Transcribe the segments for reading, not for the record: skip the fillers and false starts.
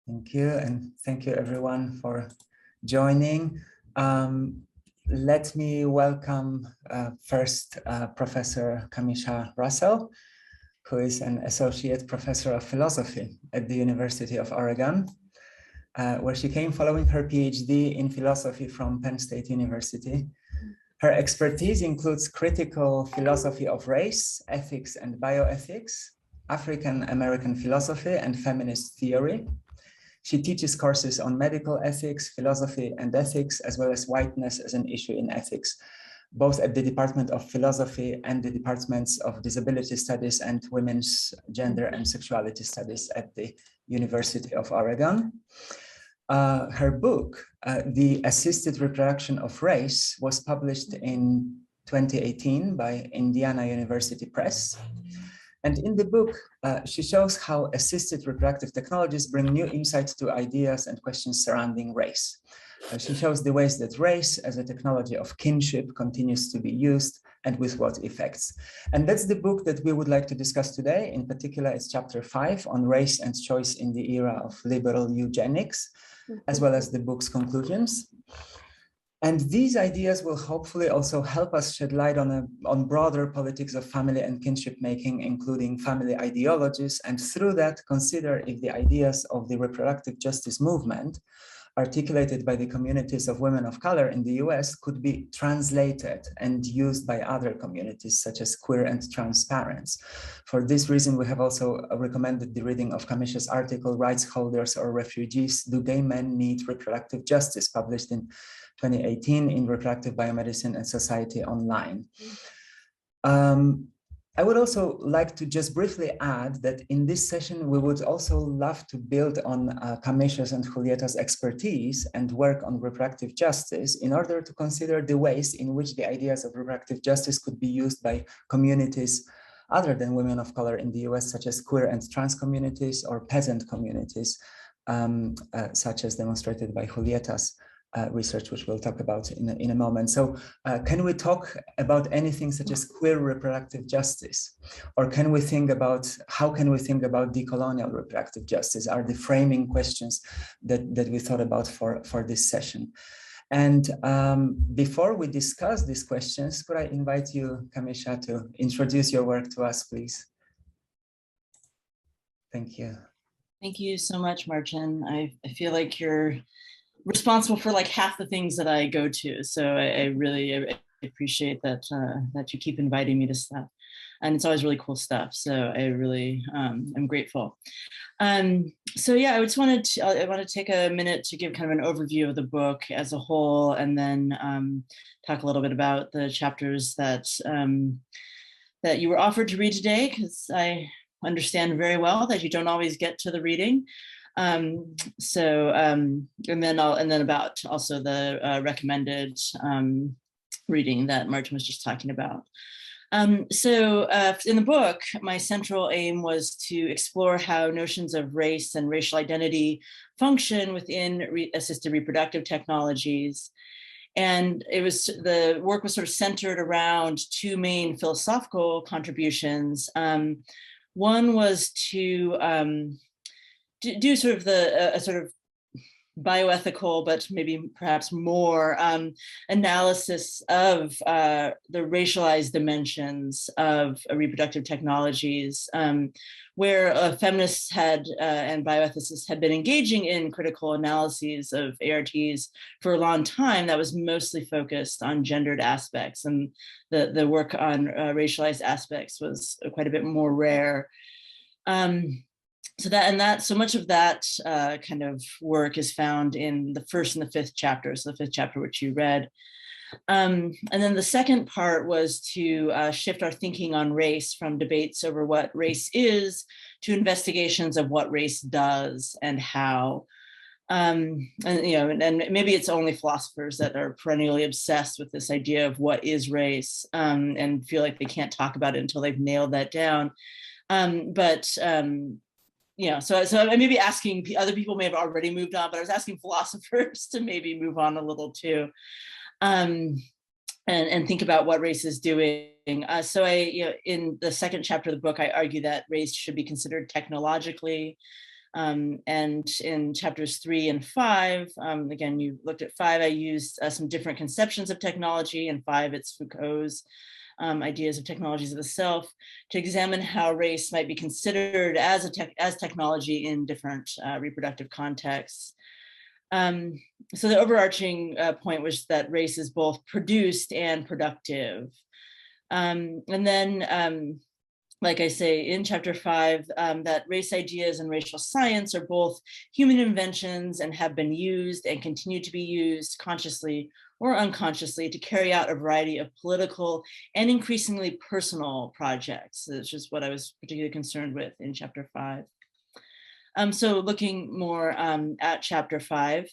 Thank you, and thank you everyone for joining. Let me welcome first Professor Kamisha Russell, who is an associate professor of philosophy at the University of Oregon, where she came following her PhD in philosophy from Penn State University. Her expertise includes critical philosophy of race, ethics and bioethics, African American philosophy and feminist theory. She teaches courses on medical ethics, philosophy and ethics, as well as whiteness as an issue in ethics, both at the Department of Philosophy and the Departments of Disability Studies and Women's Gender and Sexuality Studies at the University of Oregon. Her book, The Assisted Reproduction of Race, was published in 2018 by Indiana University Press. And in the book, she shows how assisted reproductive technologies bring new insights to ideas and questions surrounding race. She shows the ways that race as a technology of kinship continues to be used and with what effects. And that's the book that we would like to discuss today. In particular, it's chapter 5 on race and choice in the era of liberal eugenics, as well as the book's conclusions. And these ideas will hopefully also help us shed light on broader politics of family and kinship making, including family ideologies, and through that consider if the ideas of the reproductive justice movement articulated by the communities of women of color in the US could be translated and used by other communities such as queer and trans parents. For this reason, we have also recommended the reading of Kamisha's article, Rights Holders or Refugees, Do Gay Men Need Reproductive Justice, published in 2018 in Reproductive Biomedicine and Society Online. I would also like to just briefly add that in this session, we would also love to build on Kamisha's and Julieta's expertise and work on reproductive justice in order to consider the ways in which the ideas of reproductive justice could be used by communities other than women of color in the US, such as queer and trans communities or peasant communities, such as demonstrated by Julieta's research, which we'll talk about in a moment. So can we talk about anything such as queer reproductive justice? Or can we think about, how can we think about decolonial reproductive justice are the framing questions that we thought about for this session. And before we discuss these questions, could I invite you, Kamisha, to introduce your work to us, please? Thank you. Thank you so much, Martin. I feel like you're responsible for like half the things that I go to. So I really appreciate that that you keep inviting me to stuff. And it's always really cool stuff. So I really am grateful. So yeah, I want to take a minute to give kind of an overview of the book as a whole, and then talk a little bit about the chapters that that you were offered to read today, because I understand very well that you don't always get to the reading. And then about also the recommended reading that Martin was just talking about. In the book, my central aim was to explore how notions of race and racial identity function within assisted reproductive technologies. And the work was sort of centered around two main philosophical contributions. One was to do sort of a sort of bioethical, but maybe perhaps more analysis of the racialized dimensions of reproductive technologies, where feminists and bioethicists had been engaging in critical analyses of ARTs for a long time that was mostly focused on gendered aspects, and the work on racialized aspects was quite a bit more rare. So much of that kind of work is found in the first and the fifth chapter. So the fifth chapter, which you read. And then the second part was to shift our thinking on race from debates over what race is to investigations of what race does and how. And maybe it's only philosophers that are perennially obsessed with this idea of what is race, and feel like they can't talk about it until they've nailed that down. So I may be asking, other people may have already moved on, but I was asking philosophers to maybe move on a little too, and think about what race is doing. In the second chapter of the book, I argue that race should be considered technologically, And in chapters 3 and 5, again, you looked at 5, I used some different conceptions of technology, and 5, it's Foucault's ideas of technologies of the self, to examine how race might be considered as technology in different reproductive contexts. So the overarching point was that race is both produced and productive. And then, like I say in chapter 5, that race ideas and racial science are both human inventions and have been used and continue to be used consciously or unconsciously to carry out a variety of political and increasingly personal projects, which is what I was particularly concerned with in chapter 5. So looking more at chapter 5,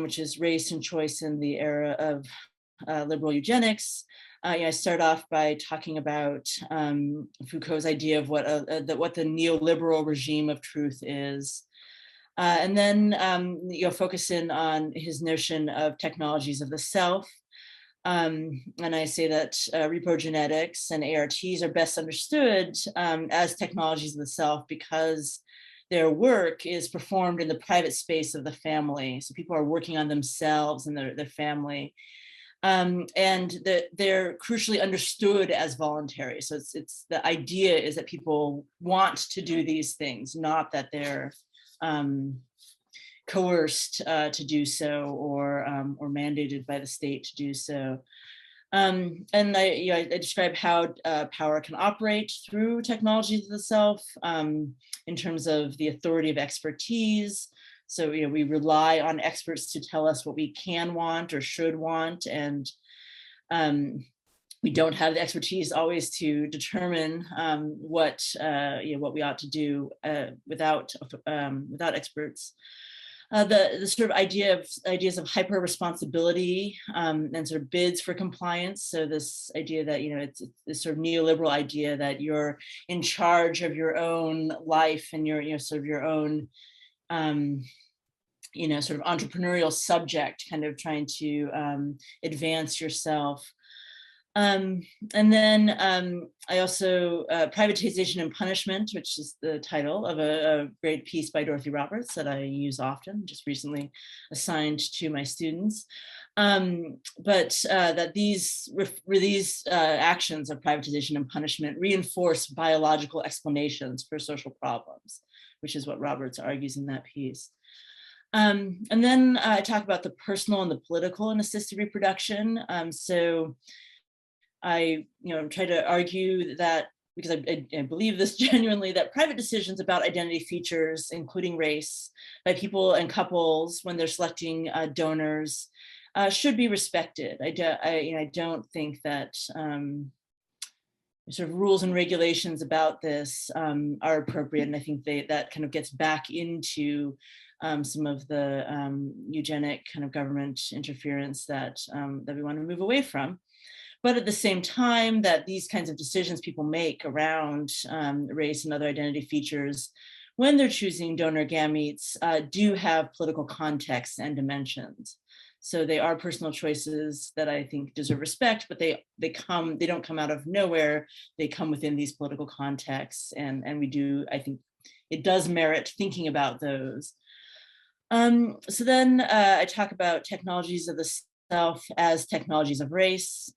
which is race and choice in the era of liberal eugenics. I start off by talking about Foucault's idea of what the neoliberal regime of truth is. And then focus in on his notion of technologies of the self. And I say that reprogenetics and ARTs are best understood as technologies of the self because their work is performed in the private space of the family. So people are working on themselves and their family. And they're crucially understood as voluntary. So it's the idea is that people want to do these things, not that they're coerced to do so or mandated by the state to do so. And I describe how power can operate through technologies of the self in terms of the authority of expertise. So we rely on experts to tell us what we can want or should want, and we don't have the expertise always to determine what we ought to do without experts. The sort of ideas of hyper responsibility and sort of bids for compliance. So this idea that it's this sort of neoliberal idea that you're in charge of your own life and your sort of your own sort of entrepreneurial subject, kind of trying to advance yourself. And then I also, Privatization and Punishment, which is the title of a great piece by Dorothy Roberts that I use often, just recently assigned to my students. But that these actions of privatization and punishment reinforce biological explanations for social problems, which is what Roberts argues in that piece. And then I talk about the personal and the political in assisted reproduction. So I try to argue that, because I believe this genuinely, that private decisions about identity features, including race, by people and couples when they're selecting donors should be respected. I don't think that sort of rules and regulations about this are appropriate, and I think that kind of gets back into some of the eugenic kind of government interference that we want to move away from. But at the same time, that these kinds of decisions people make around race and other identity features when they're choosing donor gametes do have political context and dimensions. So they are personal choices that I think deserve respect, but they don't come out of nowhere. They come within these political contexts, and I think it does merit thinking about those. So then I talk about technologies of the self as technologies of race.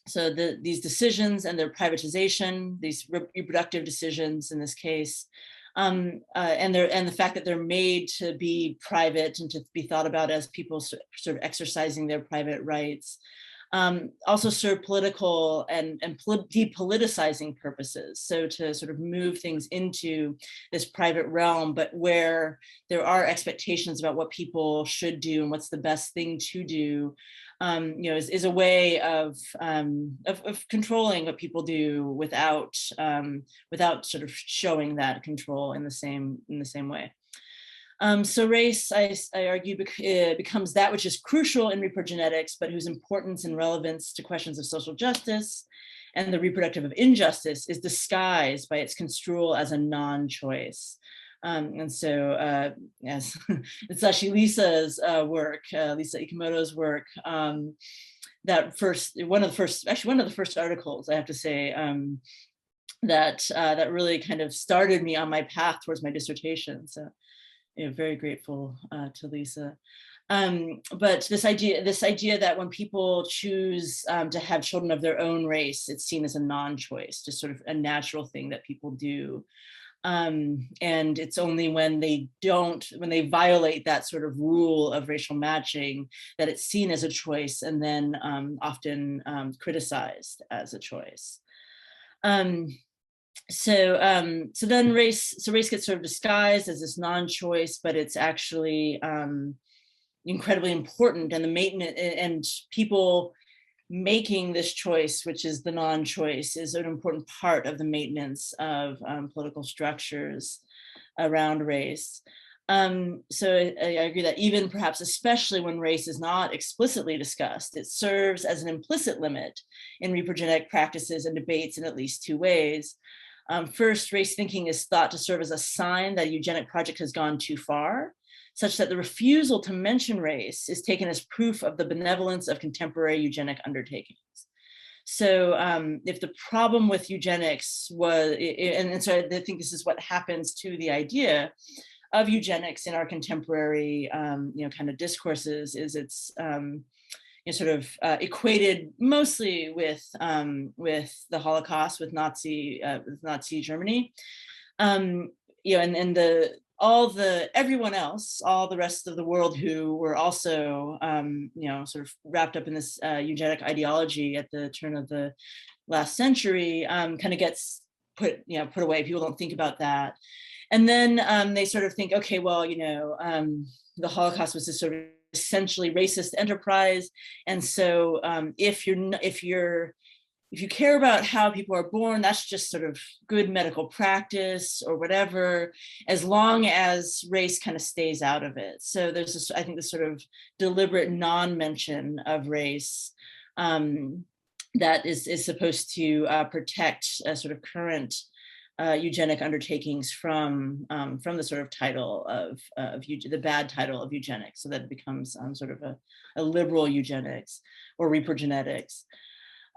So these decisions and their privatization, these reproductive decisions in this case, and the fact that they're made to be private and to be thought about as people sort of exercising their private rights, also serve political and depoliticizing purposes. So to sort of move things into this private realm, but where there are expectations about what people should do and what's the best thing to do, is a way of controlling what people do without sort of showing that control in the same way. So race, I argue, becomes that which is crucial in reprogenetics, but whose importance and relevance to questions of social justice and the reproductive of injustice is disguised by its construal as a non-choice. And so, yes, it's actually Lisa's work, Lisa Ikemoto's work, that one of the first articles, I have to say, that really kind of started me on my path towards my dissertation. So, very grateful to Lisa. But this idea that when people choose to have children of their own race, it's seen as a non-choice, just sort of a natural thing that people do. And it's only when they violate that sort of rule of racial matching that it's seen as a choice, and then often criticized as a choice. So then race gets sort of disguised as this non-choice, but it's actually incredibly important, and the maintenance and people making this choice, which is the non-choice, is an important part of the maintenance of political structures around race. So I agree that even perhaps especially when race is not explicitly discussed, it serves as an implicit limit in reprogenetic practices and debates in at least two ways. First, race thinking is thought to serve as a sign that a eugenic project has gone too far, such that the refusal to mention race is taken as proof of the benevolence of contemporary eugenic undertakings. So if the problem with eugenics was, and so I think this is what happens to the idea of eugenics in our contemporary kind of discourses, is it's sort of equated mostly with the Holocaust, with Nazi Germany, and everyone else, all the rest of the world who were also sort of wrapped up in this eugenic ideology at the turn of the last century, kind of gets put away. People don't think about that, and then they sort of think, okay, well, the Holocaust was this sort of essentially racist enterprise, and so if you care about how people are born, that's just sort of good medical practice or whatever, as long as race kind of stays out of it. So there's this, I think, this sort of deliberate non-mention of race that is supposed to protect sort of current eugenic undertakings from the sort of title of the bad title of eugenics, so that it becomes sort of a liberal eugenics or reprogenetics.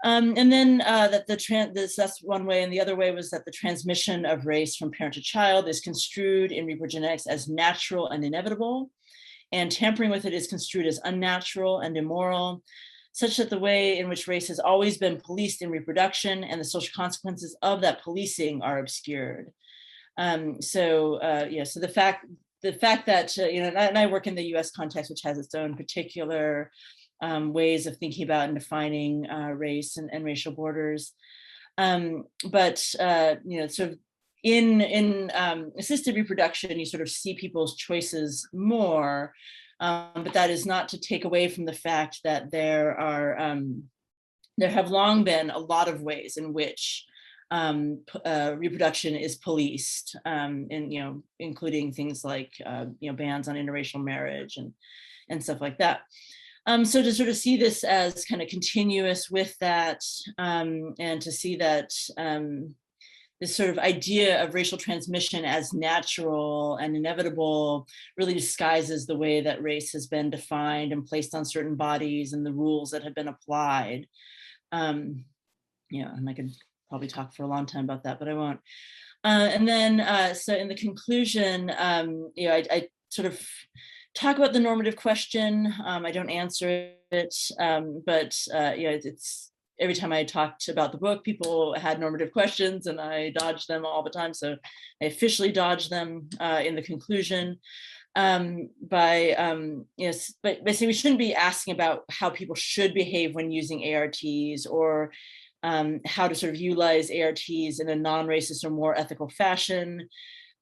And then that's one way, and the other way was that the transmission of race from parent to child is construed in reprogenetics as natural and inevitable, and tampering with it is construed as unnatural and immoral, such that the way in which race has always been policed in reproduction and the social consequences of that policing are obscured. So the fact that and I work in the U.S. context, which has its own particular ways of thinking about and defining race and racial borders, but sort of in assisted reproduction, you sort of see people's choices more, but that is not to take away from the fact that there have long been a lot of ways in which reproduction is policed, including things like bans on interracial marriage and stuff like that. So to sort of see this as kind of continuous with that, and to see that this sort of idea of racial transmission as natural and inevitable really disguises the way that race has been defined and placed on certain bodies and the rules that have been applied. And I could probably talk for a long time about that, but I won't. And then, so in the conclusion, I sort of talk about the normative question. I don't answer it, but it's every time I talked about the book, people had normative questions and I dodged them all the time. So I officially dodged them in the conclusion by saying we shouldn't be asking about how people should behave when using ARTs, or how to sort of utilize ARTs in a non-racist or more ethical fashion,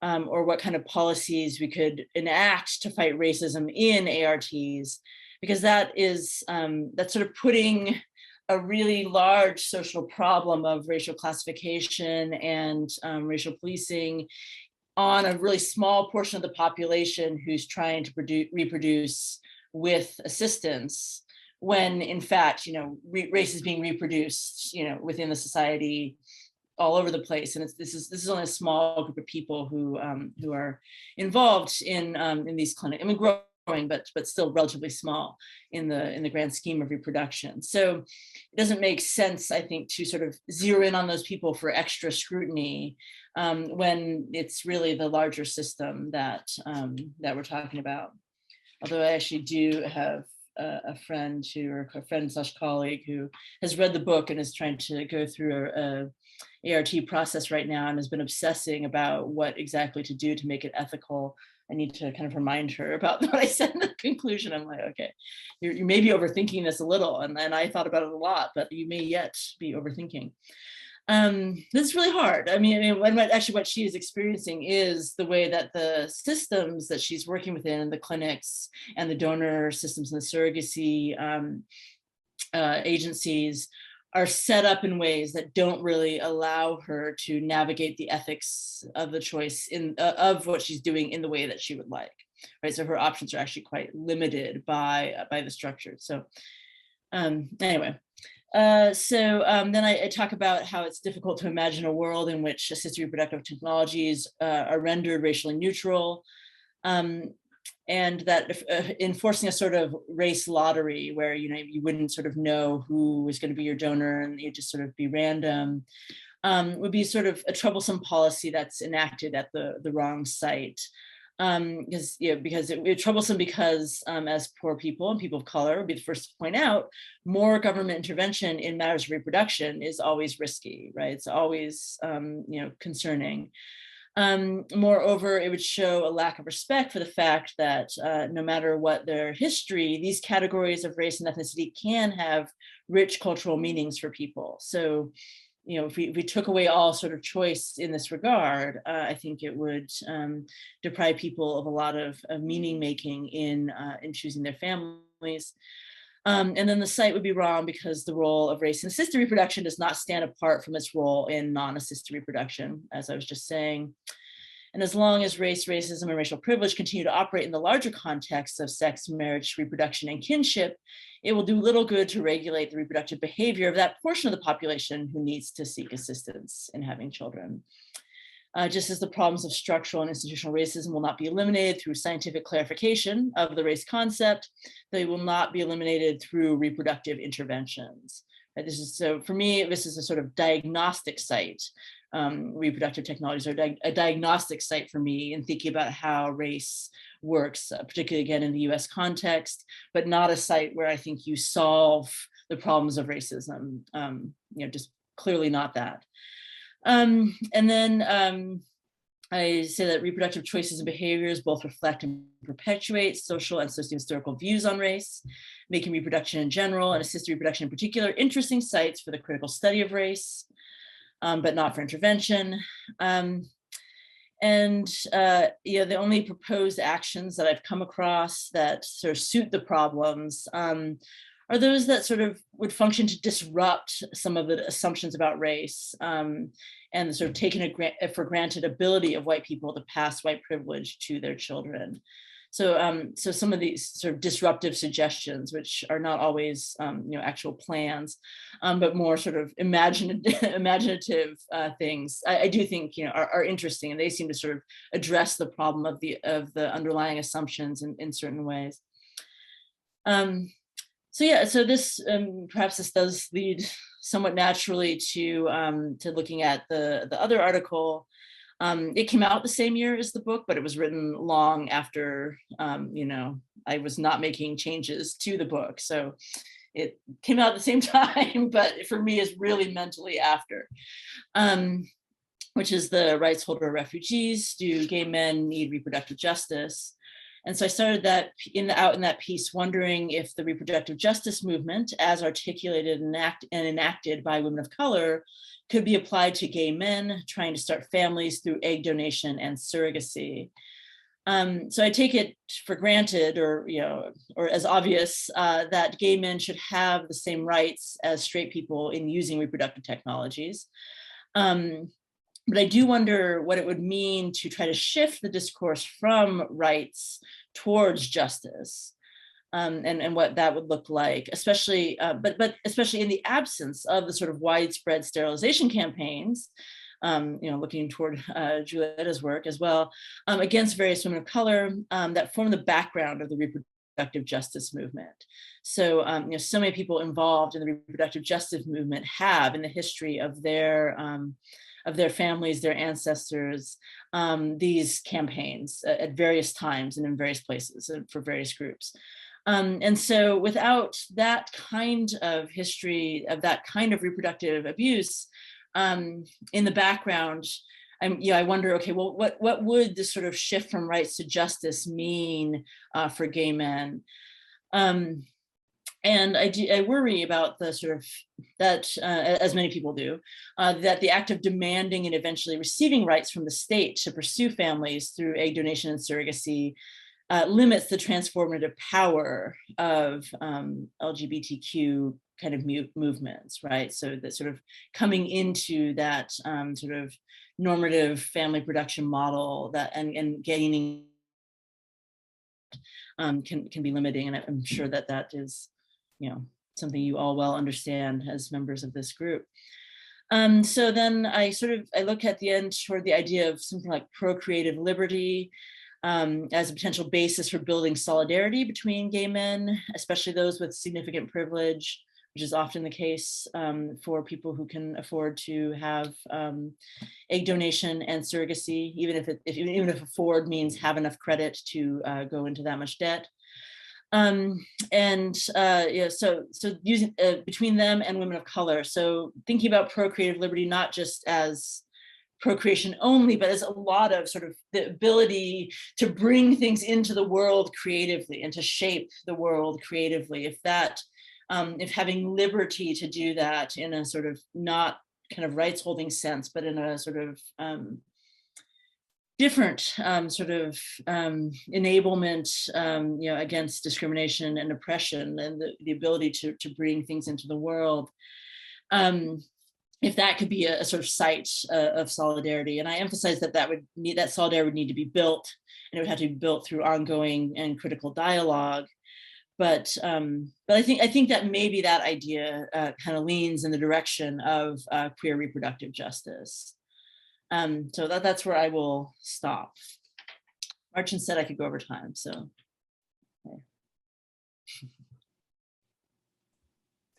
or what kind of policies we could enact to fight racism in ARTs, because that is that's sort of putting a really large social problem of racial classification and racial policing on a really small portion of the population who's trying to reproduce with assistance, when in fact, race is being reproduced, within the society all over the place, and this is only a small group of people who are involved in these clinics. I mean, growing but still relatively small in the grand scheme of reproduction. So it doesn't make sense, I think, to sort of zero in on those people for extra scrutiny when it's really the larger system that that we're talking about. Although I actually do have a friend or a friend/colleague who has read the book and is trying to go through a ART process right now and has been obsessing about what exactly to do to make it ethical. I need to kind of remind her about what I said in the conclusion. I'm like, okay, you may be overthinking this a little, and I thought about it a lot, but you may yet be overthinking. This is really hard. I mean, actually what she is experiencing is the way that the systems that she's working within, the clinics and the donor systems and the surrogacy agencies are set up in ways that don't really allow her to navigate the ethics of the choice of what she's doing in the way that she would like, right? So her options are actually quite limited by the structure. So anyway. Then I talk about how it's difficult to imagine a world in which assisted reproductive technologies are rendered racially neutral, and that enforcing a sort of race lottery where you wouldn't sort of know who was going to be your donor and you'd just sort of be random would be sort of a troublesome policy that's enacted at the wrong site. Because it's troublesome because as poor people and people of color would be the first to point out, more government intervention in matters of reproduction is always risky, right? It's always concerning. Moreover, it would show a lack of respect for the fact that no matter what their history, these categories of race and ethnicity can have rich cultural meanings for people. So if we took away all sort of choice in this regard, I think it would deprive people of a lot of meaning making in choosing their families. And then the site would be wrong because the role of race in assisted reproduction does not stand apart from its role in non-assisted reproduction, as I was just saying. And as long as race, racism, and racial privilege continue to operate in the larger context of sex, marriage, reproduction, and kinship, it will do little good to regulate the reproductive behavior of that portion of the population who needs to seek assistance in having children. Just as the problems of structural and institutional racism will not be eliminated through scientific clarification of the race concept, they will not be eliminated through reproductive interventions. So for me, this is a sort of diagnostic site. Reproductive technologies are a diagnostic site for me in thinking about how race works, particularly again in the US context, but not a site where I think you solve the problems of racism, just clearly not that. And then I say that reproductive choices and behaviors both reflect and perpetuate social and socio-historical views on race, making reproduction in general and assisted reproduction in particular interesting sites for the critical study of race, but not for intervention. The only proposed actions that I've come across that sort of suit the problems are those that sort of would function to disrupt some of the assumptions about race and the sort of taken for granted ability of white people to pass white privilege to their children. So, so some of these sort of disruptive suggestions, which are not always, actual plans, but more sort of imaginative things, I do think, are interesting, and they seem to sort of address the problem of the underlying assumptions in certain ways. So this perhaps this does lead somewhat naturally to looking at the other article. It came out the same year as the book, but it was written long after, I was not making changes to the book. So it came out at the same time, but for me is really mentally after, which is the rights holder of refugees. Do gay men need reproductive justice? And so I started that out in that piece, wondering if the reproductive justice movement, as articulated and enacted by women of color, could be applied to gay men trying to start families through egg donation and surrogacy. So I take it for granted, or as obvious, that gay men should have the same rights as straight people in using reproductive technologies. But I do wonder what it would mean to try to shift the discourse from rights towards justice, and what that would look like, especially, but especially in the absence of the sort of widespread sterilization campaigns looking toward Julieta's work as well, against various women of color that form the background of the reproductive justice movement. So, so many people involved in the reproductive justice movement have, in the history of their families, their ancestors, these campaigns at various times and in various places for various groups. And so without that kind of history, of that kind of reproductive abuse in the background, I wonder, okay, well, what would this sort of shift from rights to justice mean for gay men? And I worry about the sort of that, as many people do, that the act of demanding and eventually receiving rights from the state to pursue families through egg donation and surrogacy limits the transformative power of LGBTQ kind of movements, right? So that sort of coming into that sort of normative family production model that and gaining can be limiting, and I'm sure that is, something you all well understand as members of this group. So then I look at the end toward the idea of something like procreative liberty as a potential basis for building solidarity between gay men, especially those with significant privilege, which is often the case for people who can afford to have egg donation and surrogacy, even if afford means have enough credit to go into that much debt. So using between them and women of color. So thinking about procreative liberty, not just as procreation only, but as a lot of sort of the ability to bring things into the world creatively and to shape the world creatively. If having liberty to do that in a sort of not kind of rights holding sense, but in a sort of different sort of enablement, against discrimination and oppression, and the ability to bring things into the world. If that could be a sort of site of solidarity, and I emphasize that that solidarity would need to be built, and it would have to be built through ongoing and critical dialogue. But I think that maybe that idea kind of leans in the direction of queer reproductive justice. So that's where I will stop. Martin said I could go over time, so. Okay.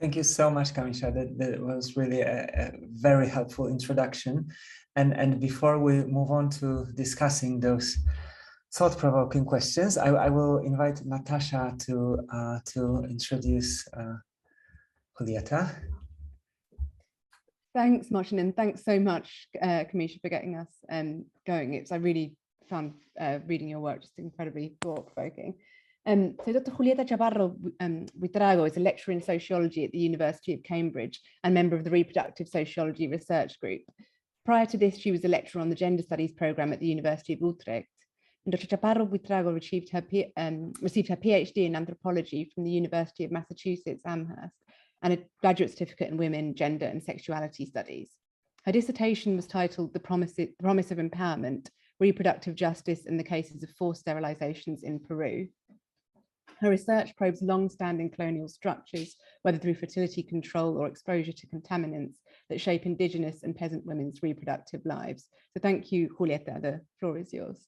Thank you so much, Kamisha. That was really a very helpful introduction. And before we move on to discussing those thought-provoking questions, I will invite Natasha to introduce Julieta. Thanks, Martin, and thanks so much, Kamisha, for getting us going. I really found reading your work just incredibly thought-provoking. So Dr. Julieta Chaparro-Buitrago is a lecturer in sociology at the University of Cambridge and member of the Reproductive Sociology Research Group. Prior to this, she was a lecturer on the Gender Studies program at the University of Utrecht. And Dr. Chaparro-Buitrago received her PhD in anthropology from the University of Massachusetts Amherst and a graduate certificate in women, gender, and sexuality studies. Her dissertation was titled The Promise of Empowerment, Reproductive Justice in the Cases of Forced Sterilizations in Peru. Her research probes long-standing colonial structures, whether through fertility control or exposure to contaminants that shape indigenous and peasant women's reproductive lives. So thank you, Julieta, the floor is yours.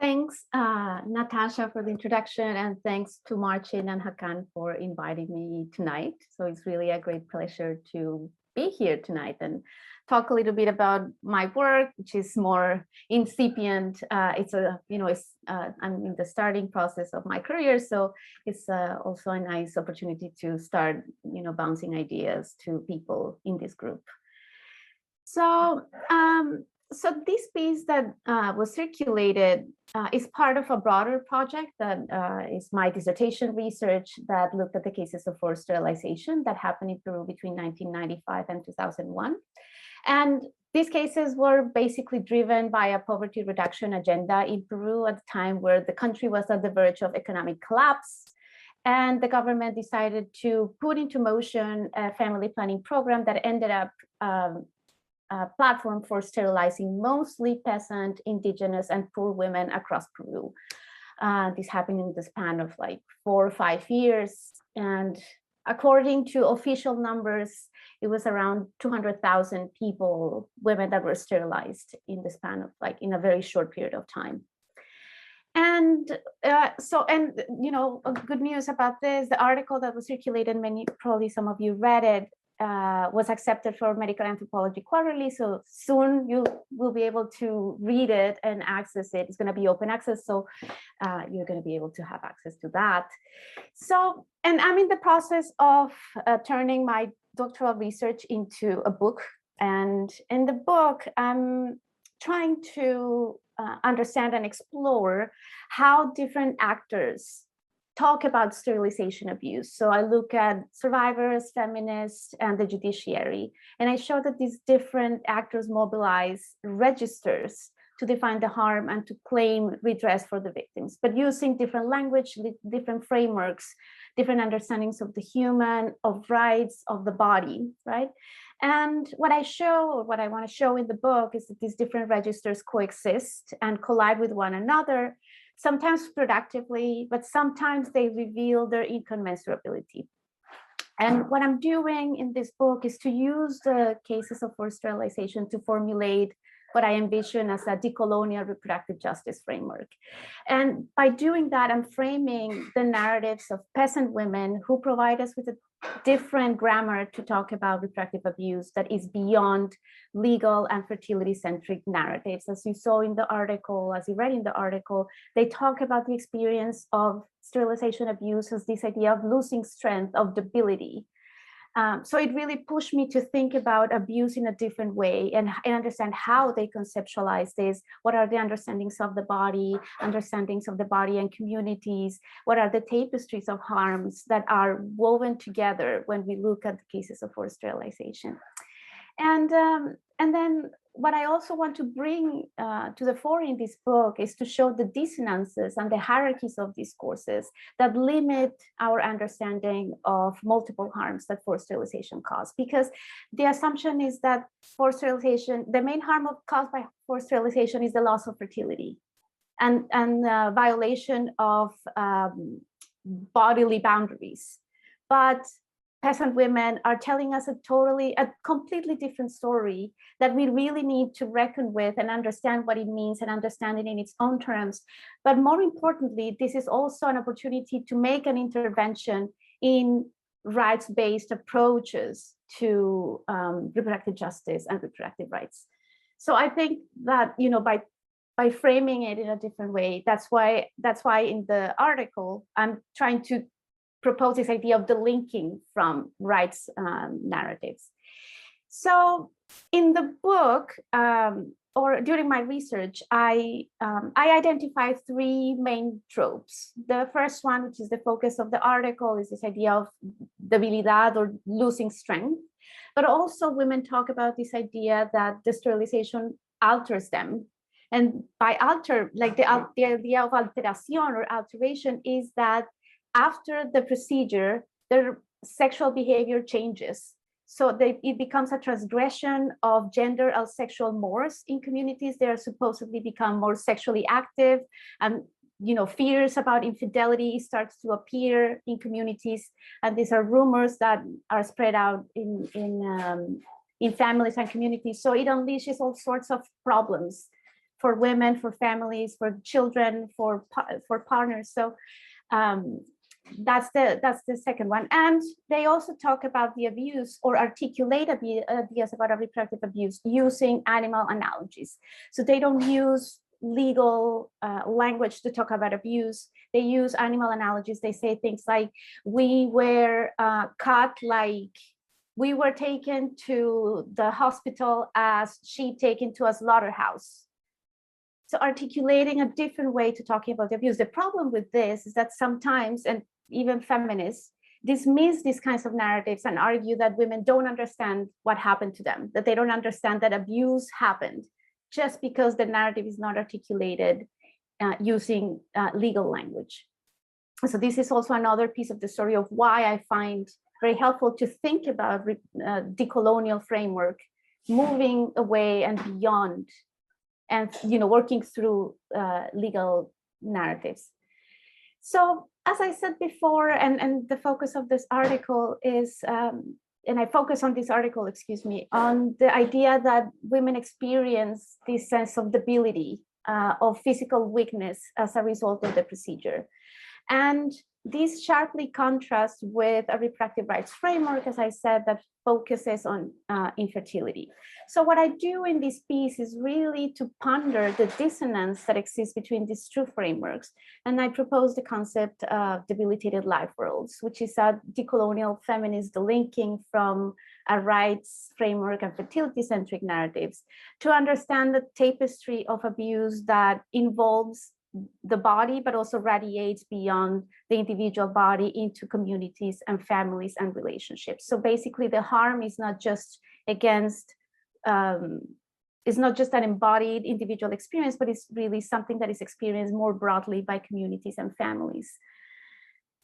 Thanks, Natasha, for the introduction, and thanks to Martin and Hakan for inviting me tonight. So it's really a great pleasure to be here tonight and talk a little bit about my work, which is more incipient. I'm in the starting process of my career, so it's also a nice opportunity to start, bouncing ideas to people in this group. So this piece that was circulated is part of a broader project that is my dissertation research that looked at the cases of forced sterilization that happened in Peru between 1995 and 2001. And these cases were basically driven by a poverty reduction agenda in Peru at the time where the country was on the verge of economic collapse. And the government decided to put into motion a family planning program that ended up a platform for sterilizing mostly peasant, indigenous, and poor women across Peru. This happened in the span of like 4 or 5 years. And according to official numbers, it was around 200,000 people, women that were sterilized in the span of like in a very short period of time. And you know, good news about this, the article that was circulated, probably some of you read it, was accepted for Medical Anthropology Quarterly. So soon you will be able to read it and access it. It's going to be open access. So you're going to be able to have access to that. So, and I'm in the process of turning my doctoral research into a book. And in the book, I'm trying to understand and explore how different actors talk about sterilization abuse. So I look at survivors, feminists, and the judiciary. And I show that these different actors mobilize registers to define the harm and to claim redress for the victims, but using different language, different frameworks, different understandings of the human, of rights, of the body, right? And what I show, or what I want to show in the book, is that these different registers coexist and collide with one another, sometimes productively, but sometimes they reveal their incommensurability. And what I'm doing in this book is to use the cases of forced sterilization to formulate what I envision as a decolonial reproductive justice framework. And by doing that, I'm framing the narratives of peasant women who provide us with a different grammar to talk about reproductive abuse that is beyond legal and fertility-centric narratives. As you saw in the article, as you read in the article, they talk about the experience of sterilization abuse as this idea of losing strength, of debility. So it really pushed me to think about abuse in a different way and understand how they conceptualize this. What are the understandings of the body and communities? What are the tapestries of harms that are woven together when we look at the cases of forced sterilization? And then what I also want to bring to the fore in this book is to show the dissonances and the hierarchies of discourses that limit our understanding of multiple harms that forced sterilization cause. Because the assumption is that forced sterilization, the main harm caused by forced sterilization is the loss of fertility and violation of bodily boundaries. But peasant women are telling us a completely different story that we really need to reckon with and understand what it means and understand it in its own terms. But more importantly, this is also an opportunity to make an intervention in rights-based approaches to reproductive justice and reproductive rights. So I think that, you know, by framing it in a different way, that's why in the article, I'm trying to propose this idea of the linking from rights narratives. So in the book, or during my research, I identified three main tropes. The first one, which is the focus of the article, is this idea of debilidad or losing strength. But also women talk about this idea that the sterilization alters them. And by alter, like the idea of alteración or alteration is that after the procedure, their sexual behavior changes. So it becomes a transgression of gender and sexual mores in communities. They are supposedly become more sexually active, and you know, fears about infidelity starts to appear in communities. And these are rumors that are spread out in families and communities. So it unleashes all sorts of problems for women, for families, for children, for partners. So that's the second one. And they also talk about the abuse or articulate ideas about reproductive abuse using animal analogies. So they don't use legal language to talk about abuse. They use animal analogies. They say things like, we were cut like we were taken to the hospital as sheep taken to a slaughterhouse. So articulating a different way to talking about the abuse. The problem with this is that sometimes, and even feminists, dismiss these kinds of narratives and argue that women don't understand what happened to them, that they don't understand that abuse happened, just because the narrative is not articulated using legal language. So this is also another piece of the story of why I find very helpful to think about decolonial framework, moving away and beyond, and working through legal narratives. So as I said before, and the focus of this article is, and I focus on this article, excuse me, on the idea that women experience this sense of debility, of physical weakness as a result of the procedure. And this sharply contrasts with a reproductive rights framework, as I said, that focuses on infertility. So what I do in this piece is really to ponder the dissonance that exists between these two frameworks. And I propose the concept of debilitated life worlds, which is a decolonial feminist delinking from a rights framework and fertility-centric narratives to understand the tapestry of abuse that involves the body, but also radiates beyond the individual body into communities and families and relationships. So basically the harm is not just against, is not just an embodied individual experience, but it's really something that is experienced more broadly by communities and families.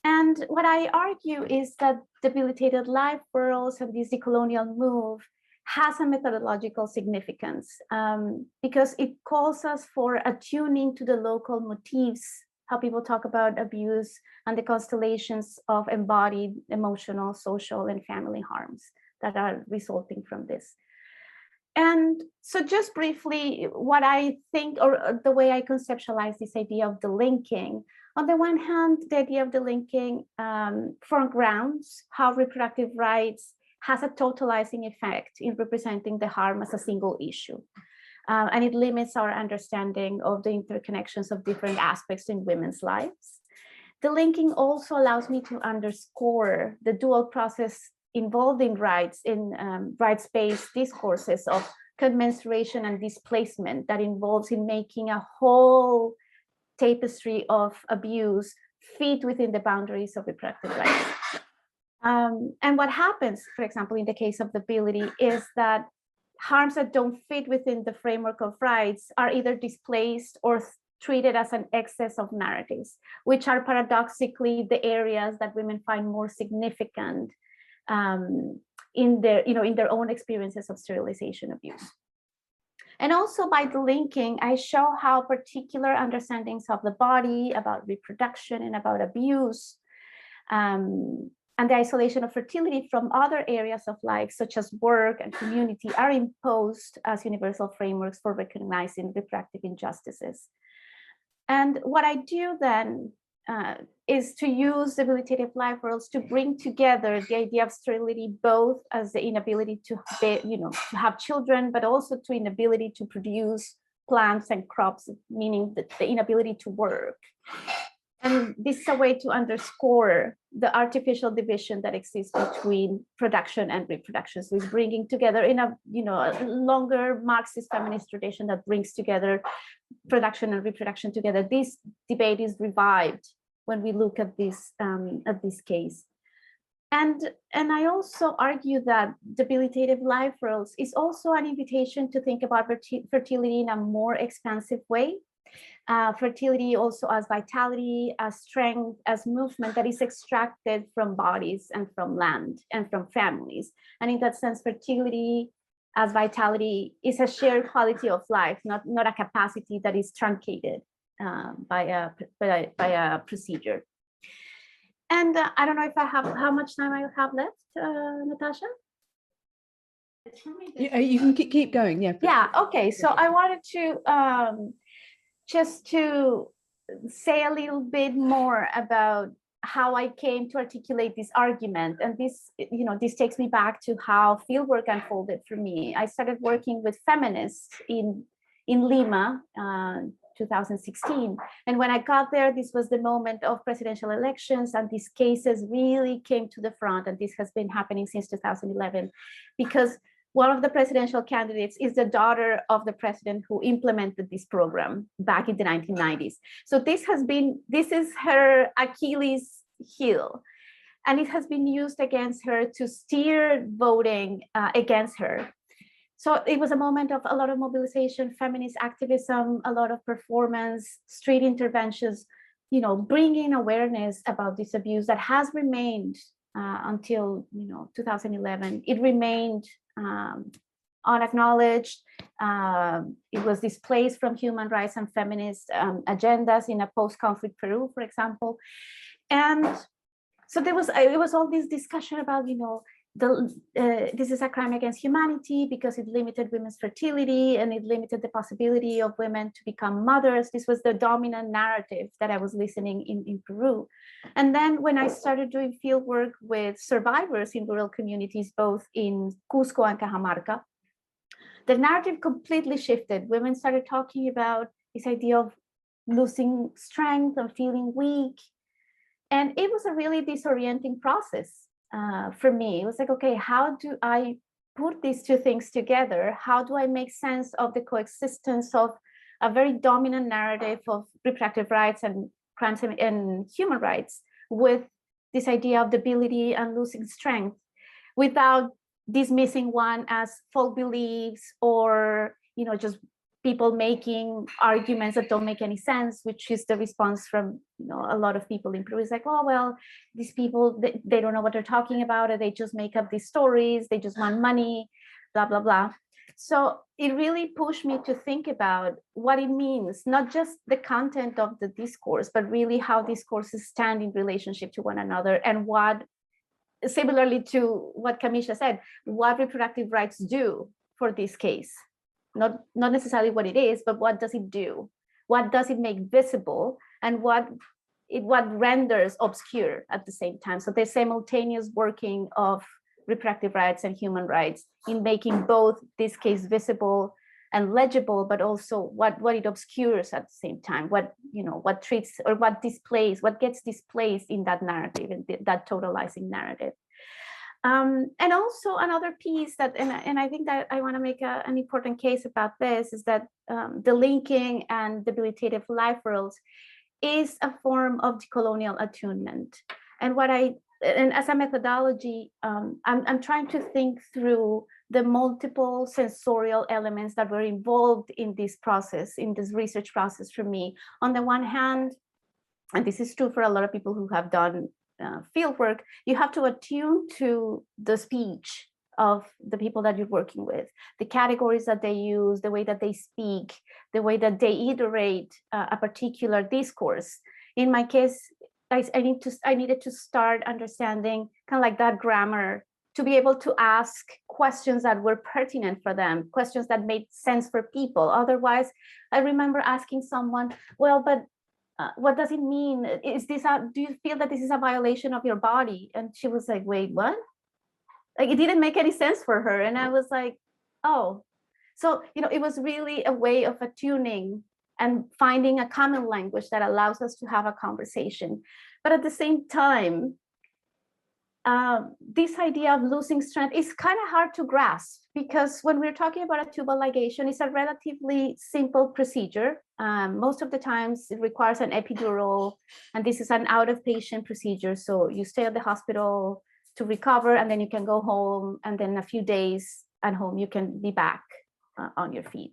And what I argue is that debilitated life worlds and this decolonial move has a methodological significance because it calls us for attuning to the local motifs, how people talk about abuse and the constellations of embodied emotional, social, and family harms that are resulting from this. And so just briefly, what I think, or the way I conceptualize this idea of the linking, on the one hand, the idea of the linking foregrounds how reproductive rights has a totalizing effect in representing the harm as a single issue. And it limits our understanding of the interconnections of different aspects in women's lives. The linking also allows me to underscore the dual process involving rights in rights-based discourses of commensuration and displacement that involves in making a whole tapestry of abuse fit within the boundaries of reproductive rights. And what happens, for example, in the case of debility, is that harms that don't fit within the framework of rights are either displaced or treated as an excess of narratives, which are paradoxically the areas that women find more significant in their own experiences of sterilization abuse. And also by the linking, I show how particular understandings of the body, about reproduction, and about abuse, and the isolation of fertility from other areas of life, such as work and community, are imposed as universal frameworks for recognizing reproductive injustices. And what I do then is to use debilitative life worlds to bring together the idea of sterility, both as the inability to have children, but also to inability to produce plants and crops, meaning the inability to work. And this is a way to underscore the artificial division that exists between production and reproduction. So it's bringing together in a a longer Marxist feminist tradition that brings together production and reproduction together. This debate is revived when we look at this case. And I also argue that debilitative life worlds is also an invitation to think about fertility in a more expansive way. Fertility also as vitality, as strength, as movement that is extracted from bodies and from land and from families. And in that sense, fertility as vitality is a shared quality of life, not a capacity that is truncated by a procedure. And I don't know if I have, how much time I have left, Natasha? You can keep going, yeah. Yeah, okay, so I wanted to just to say a little bit more about how I came to articulate this argument. And this, this takes me back to how fieldwork unfolded for me. I started working with feminists in Lima, 2016. And when I got there, this was the moment of presidential elections, and these cases really came to the front. And this has been happening since 2011, because one of the presidential candidates is the daughter of the president who implemented this program back in the 1990s. So this is her Achilles heel. And it has been used against her to steer voting against her. So it was a moment of a lot of mobilization, feminist activism, a lot of performance, street interventions, bringing awareness about this abuse that has remained until 2011. It remained unacknowledged. It was displaced from human rights and feminist agendas in a post-conflict Peru, for example. And so it was all this discussion about, this is a crime against humanity because it limited women's fertility and it limited the possibility of women to become mothers. This was the dominant narrative that I was listening in Peru. And then when I started doing field work with survivors in rural communities, both in Cusco and Cajamarca, the narrative completely shifted. Women started talking about this idea of losing strength and feeling weak. And it was a really disorienting process for me. It was like, okay, how do I put these two things together? How do I make sense of the coexistence of a very dominant narrative of reproductive rights and crimes and human rights with this idea of debility and losing strength without dismissing one as folk beliefs or, just people making arguments that don't make any sense, which is the response from a lot of people in Peru. It's like, oh, well, these people, they don't know what they're talking about, or they just make up these stories, they just want money, blah, blah, blah. So it really pushed me to think about what it means, not just the content of the discourse, but really how discourses stand in relationship to one another, and what, similarly to what Kamisha said, what reproductive rights do for this case. Not necessarily what it is, but what does it do? What does it make visible, and what renders obscure at the same time? So there's simultaneous working of reproductive rights and human rights in making both this case visible and legible, but also what it obscures at the same time, what treats or what gets displaced in that narrative, in that totalizing narrative. And also another piece that, and I think that I want to make an important case about this, is that the linking and debilitative life roles is a form of decolonial attunement. And as a methodology, I'm trying to think through the multiple sensorial elements that were involved in this process, in this research process for me. On the one hand, and this is true for a lot of people who have done field work, you have to attune to the speech of the people that you're working with, the categories that they use, the way that they speak, the way that they iterate a particular discourse. In my case, I needed to start understanding kind of like that grammar to be able to ask questions that were pertinent for them, questions that made sense for people. Otherwise, I remember asking someone, well, but what does it mean? Do you feel that this is a violation of your body? And she was like, wait, what? Like, it didn't make any sense for her. And I was like, oh. So, it was really a way of attuning and finding a common language that allows us to have a conversation. But at the same time, this idea of losing strength is kind of hard to grasp, because when we're talking about a tubal ligation, it's a relatively simple procedure. Most of the times it requires an epidural, and this is an out-of-patient procedure. So you stay at the hospital to recover, and then you can go home, and then a few days at home, you can be back on your feet.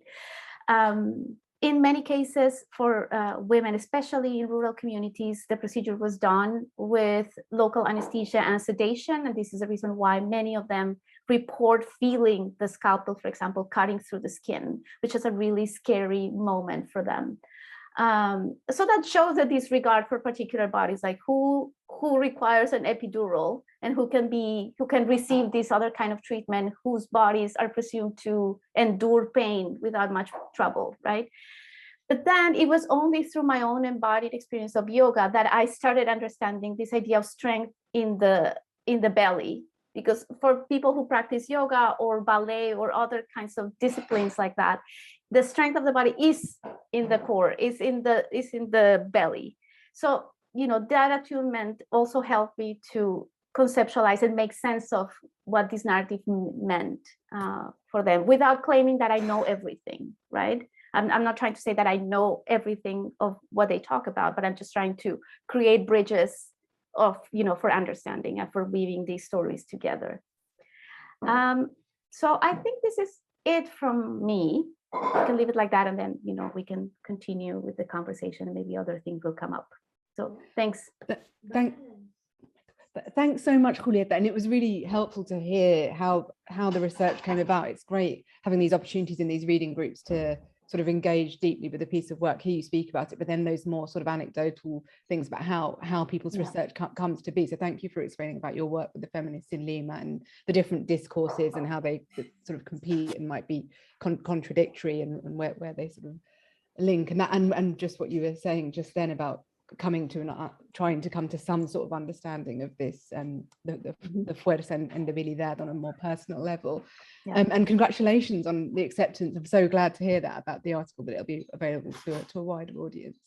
In many cases for women, especially in rural communities, the procedure was done with local anesthesia and sedation. And this is the reason why many of them report feeling the scalpel, for example, cutting through the skin, which is a really scary moment for them. So that shows a disregard for particular bodies, like who requires an epidural and who can receive this other kind of treatment, whose bodies are presumed to endure pain without much trouble, right? But then it was only through my own embodied experience of yoga that I started understanding this idea of strength in the belly. Because for people who practice yoga or ballet or other kinds of disciplines like that, the strength of the body is in the core, is in the belly. So, that attunement also helped me to conceptualize and make sense of what this narrative meant for them, without claiming that I know everything, right? I'm not trying to say that I know everything of what they talk about, but I'm just trying to create bridges of, for understanding and for weaving these stories together. So I think this is it from me. I can leave it like that, and then, we can continue with the conversation, and maybe other things will come up. So thanks. Thanks so much, Julieta. And it was really helpful to hear how the research came about. It's great having these opportunities in these reading groups to sort of engage deeply with a piece of work, hear you speak about it, but then those more sort of anecdotal things about how people's research comes to be. So thank you for explaining about your work with the feminists in Lima and the different discourses and how they sort of compete and might be contradictory, and where they sort of link, and that and just what you were saying just then about coming to trying to come to some sort of understanding of this, the fuerza and debilidad on a more personal level. And congratulations on the acceptance. I'm so glad to hear that about the article, that it'll be available to a wider audience.